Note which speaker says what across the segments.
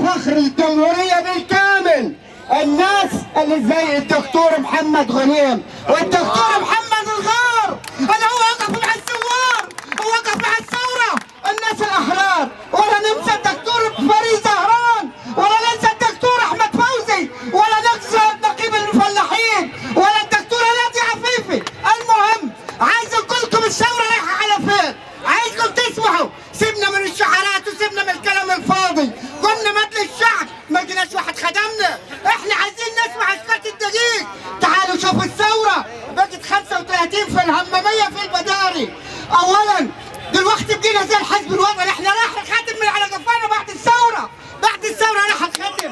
Speaker 1: فخر الجمهورية بالكامل الناس اللي زي الدكتور محمد غنيم والدكتور محمد الغار، اللي هو وقف مع الثوار ووقف مع الثورة، الناس الأحرار. ولا ننسى الدكتور فريد زهران، ولا ننسى الدكتور أحمد فوزي، ولا ننسى نقيب المفلحين، ولا الدكتور هادي عفيفي. المهم عايز أقول لكم الثورة رايحة على فين؟ عايزكم تسمعوا، سيبنا من الشعارات وسيبنا من الكلام الفاضي، قمنا مجلس الشعب ما لقيناش واحد خدمنا، احنا عايزين نسمع اسكات الدقيق. تعالوا شوفوا الثورة بقت 35 في الهمامية في البداري. أولا دلوقتي بقينا زي الحزب الوطني، احنا راح نخدم من على قفانا بعد الثورة، بعد الثورة راح نخدم،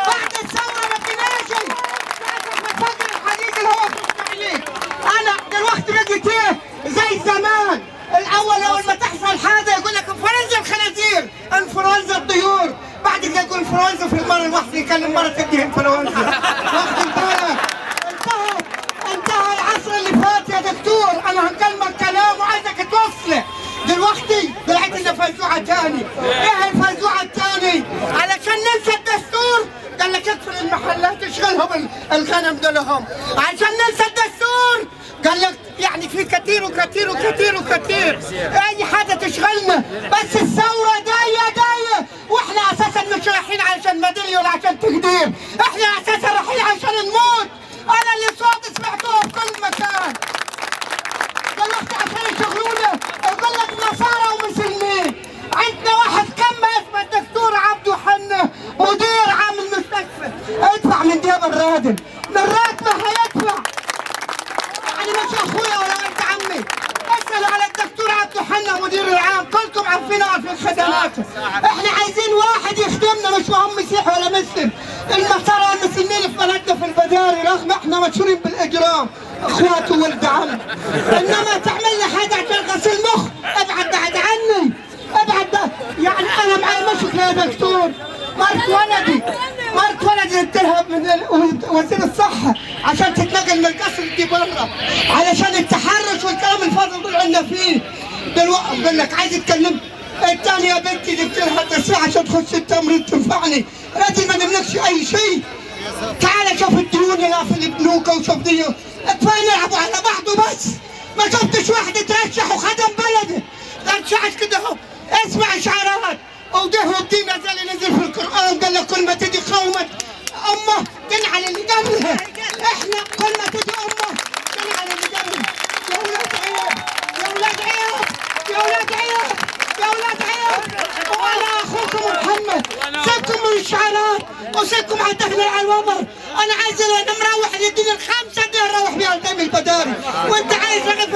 Speaker 1: بعد الثورة ما بقيناش الفقر الحقيقي اللي هو عليه. أنا دلوقتي بقيت ايه؟ زي زمان، اول ما تحصل حاجه يقول لك انفلونزا الخنازير، انفلونزا الطيور، بعد كده يقول انفلونزا في المره الواحده يكلم مره تديه انفلونزا. واخد بالك؟ انتهى العصر اللي فات يا دكتور، انا هكلمك كلام وعايزك توصله. دلوقتي طلعت لنا فزوعه ثاني، ايه الفزوعه الثاني؟ علشان ننسى الدستور قال لك اقفل المحلات اشغلهم الغنم دولهم، عشان ننسى الدستور قال لك يعني في كتير وكتير وكتير وكتير اي حاجه تشغلنا، بس الثوره جايه واحنا اساسا مش رايحين عشان ميداليه ولا عشان تقدير، احنا اساسا رايحين عشان نموت. انا اللي صوت سمعتوه في كل مكان دلوقتي عشان يشغلونا، يقول لك نصارى ومسلمين. عندنا واحد كم اسمه الدكتور عبده حنه مدير عام المستشفى، ادفع من جيب الراتب، من راتبه هيدفع. يعني مش اخويا ولا انت عمي، اسالوا على الدكتور عبده حنه مدير العام، كلكم عارفين في الخدمات. احنا عايزين واحد يخدمنا، مش مهم مسيحي ولا مسلم. النصارى والمسلمين في بلدنا في البداري رغم احنا مشهورين بالاجرام، اخوات وولد عم، انما تعمل لي حاجه عشان غسيل مخ ابعد عني، ابعد. يعني انا معي مشكله يا دكتور، مرت ولدي اتهب من وزير الصحه عشان تتنقل من القصر دي بره علشان التحرش والكلام الفاضي اللي عندنا فيه. دلوقتي بقول لك عايز اتكلم الثاني يا بنتي جبت لها تسريح عشان تخش التمريض تنفعني، راجل ما نملكش اي شيء. تعال شوف الديون اللي في البنوك وشوف دي، كفايه نلعبوا على بعضه بس. ما شفتش واحد اترشح وخدم بلده، رشحت كده اهو. اسمع اشعارات وده ودي نزل في القران قال لك كل ما تجي قومه امه تنعل اللي قبلها، احنا كل ما تجي امه تنعل اللي قبلها. يا ولاد عيب، يا ولاد عيب، يا ولاد عيب، يا ولاد عيب. وانا اخوكم محمد، سيبكم من الشعارات وسيبكم على الدخل على الوبر. انا عايز انا مروح يديني ال5 دي نروح بيها قدام البداري، وانت عايز رغيف